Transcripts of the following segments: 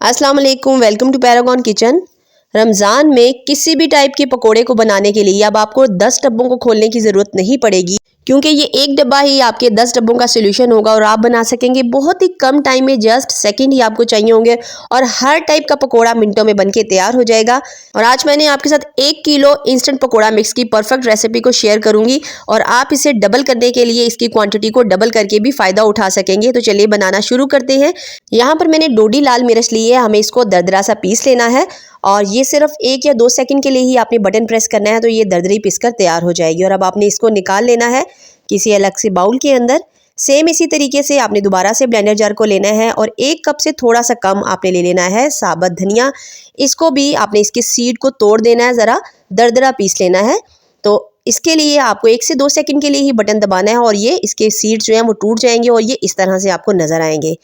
अस्सलाम वालेकुम, welcome to Paragon kitchen. Ramzan में किसी भी टाइप के पकोड़े को बनाने के लिए अब आपको 10 डब्बों को खोलने की ज़रूरत नहीं पड़ेगी, क्योंकि ये एक डब्बा ही आपके 10 डब्बों का सोल्यूशन होगा और आप बना सकेंगे बहुत ही कम टाइम में। जस्ट सेकंड ही आपको चाहिए होंगे और हर टाइप का पकोड़ा मिनटों में बनके तैयार हो जाएगा। और आज मैंने आपके साथ 1 किलो इंस्टेंट पकोड़ा मिक्स की परफेक्ट रेसिपी को शेयर करूंगी और आप इसे डबल करने के लिए इसकी क्वांटिटी को डबल करके भी फ़ायदा उठा सकेंगे। तो चलिए बनाना शुरू करते हैं। यहाँ पर मैंने डोडी लाल मिर्च ली है, हमें इसको दरदरा सा पीस लेना है और ये सिर्फ 1 या 2 सेकंड के लिए ही आपने बटन प्रेस करना है, तो ये दरदरी पीसकर तैयार हो जाएगी। और अब आपने इसको निकाल लेना है किसी अलग से बाउल के अंदर। सेम इसी तरीके से आपने दोबारा से ब्लेंडर जार को लेना है और 1 कप से थोड़ा सा कम आपने ले लेना है साबुत धनिया। इसको भी आपने इसके सीड को तोड़ देना है, ज़रा दरदरा पीस लेना है। तो इसके लिए आपको 1 से 2 सेकंड के लिए ही बटन दबाना है और ये इसके सीड जो हैं वो टूट जाएंगे और ये इस तरह से आपको नज़र आएंगे।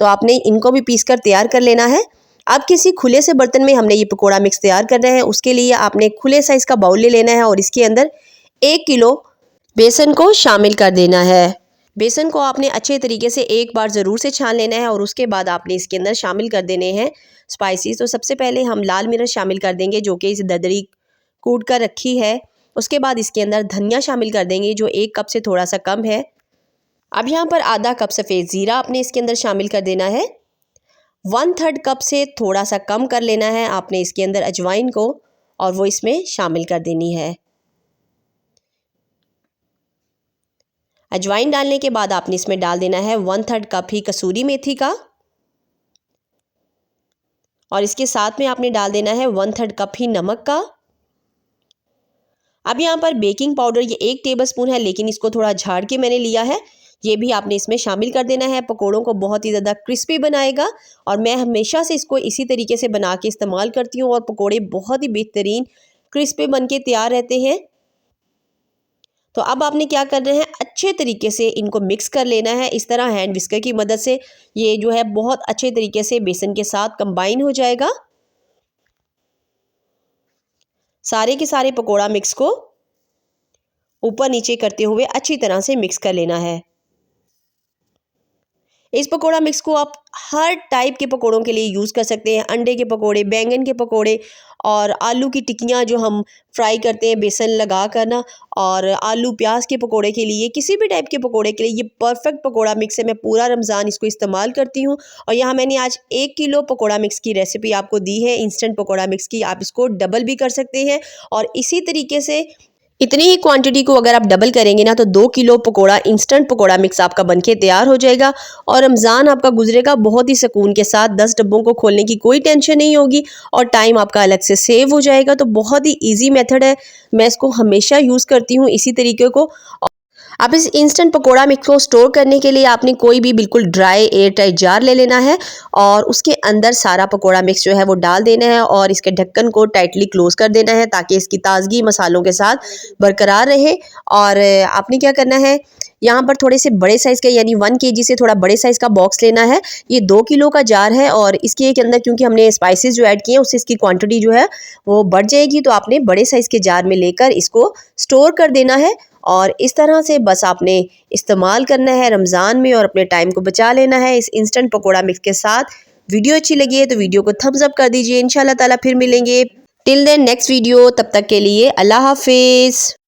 तो आपने इनको भी पीस कर तैयार कर लेना है। अब किसी खुले से बर्तन में हमने ये पकोड़ा मिक्स तैयार करना है। उसके लिए आपने खुले साइज़ का बाउल ले लेना है और इसके अंदर 1 किलो बेसन को शामिल कर देना है। बेसन को आपने अच्छे तरीके से एक बार ज़रूर से छान लेना है और उसके बाद आपने इसके अंदर शामिल कर देने हैं स्पाइसेस। तो सबसे पहले हम लाल मिर्च शामिल कर देंगे, जो कि इस दरदरी कूट कर रखी है। उसके बाद इसके अंदर धनिया शामिल कर देंगे, जो 1 कप से थोड़ा सा कम है। अब यहाँ पर आधा कप सफ़ेद ज़ीरा आपने इसके अंदर शामिल कर देना है। 1/3 कप से थोड़ा सा कम कर लेना है आपने इसके अंदर अजवाइन को और वो इसमें शामिल कर देनी है। अजवाइन डालने के बाद आपने इसमें डाल देना है 1/3 कप ही कसूरी मेथी का और इसके साथ में आपने डाल देना है 1/3 कप ही नमक का। अब यहाँ पर बेकिंग पाउडर ये 1 टेबलस्पून है, लेकिन इसको थोड़ा झाड़ के मैंने लिया है, ये भी आपने इसमें शामिल कर देना है। पकोड़ों को बहुत ही ज़्यादा क्रिस्पी बनाएगा और मैं हमेशा से इसको इसी तरीके से बना के इस्तेमाल करती हूँ और पकोड़े बहुत ही बेहतरीन क्रिस्पी बन के तैयार रहते हैं। तो अब आपने क्या करना है, अच्छे तरीके से इनको मिक्स कर लेना है। इस तरह हैंड विस्कर की मदद से ये जो है बहुत अच्छे तरीके से बेसन के साथ कंबाइन हो जाएगा। सारे के सारे पकोड़ा मिक्स को ऊपर नीचे करते हुए अच्छी तरह से मिक्स कर लेना है। इस पकोड़ा मिक्स को आप हर टाइप के पकोड़ों के लिए यूज़ कर सकते हैं। अंडे के पकोड़े, बैंगन के पकोड़े और आलू की टिक्कियाँ जो हम फ्राई करते हैं बेसन लगा कर ना, और आलू प्याज के पकोड़े के लिए, किसी भी टाइप के पकोड़े के लिए ये परफेक्ट पकोड़ा मिक्स है। मैं पूरा रमज़ान इसको इस्तेमाल करती हूँ और यहाँ मैंने आज 1 किलो पकोड़ा मिक्स की रेसिपी आपको दी है, इंस्टेंट पकोड़ा मिक्स की। आप इसको डबल भी कर सकते हैं और इसी तरीके से इतनी ही क्वांटिटी को अगर आप डबल करेंगे ना, तो 2 kilo pakora instant pakora mix आपका बनके तैयार हो जाएगा और रमज़ान आपका गुजरेगा बहुत ही सुकून के साथ। 10 डब्बों को खोलने की कोई टेंशन नहीं होगी और टाइम आपका अलग से सेव हो जाएगा। तो बहुत ही ईजी मेथड है, मैं इसको हमेशा यूज़ करती हूँ इसी तरीके को। अब इस इंस्टेंट पकोड़ा मिक्स को स्टोर करने के लिए आपने कोई भी बिल्कुल ड्राई एयर टाइट जार ले लेना है और उसके अंदर सारा पकोड़ा मिक्स जो है वो डाल देना है और इसके ढक्कन को टाइटली क्लोज कर देना है, ताकि इसकी ताजगी मसालों के साथ बरकरार रहे। और आपने क्या करना है, यहाँ पर थोड़े से बड़े साइज़ के यानी 1 kg से थोड़ा बड़े साइज़ का बॉक्स लेना है। ये 2 किलो का जार है और इसके अंदर क्योंकि हमने स्पाइसेस जो ऐड किए हैं उससे इसकी क्वांटिटी जो है वो बढ़ जाएगी। तो आपने बड़े साइज़ के जार में लेकर इसको स्टोर कर देना है और इस तरह से बस आपने इस्तेमाल करना है रमज़ान में और अपने टाइम को बचा लेना है इस इंस्टेंट पकोड़ा मिक्स के साथ। वीडियो अच्छी लगी है तो वीडियो को थम्स अप कर दीजिए। इंशाल्लाह ताला फिर मिलेंगे। टिल देन नेक्स्ट वीडियो, तब तक के लिए अल्लाह हाफिज़।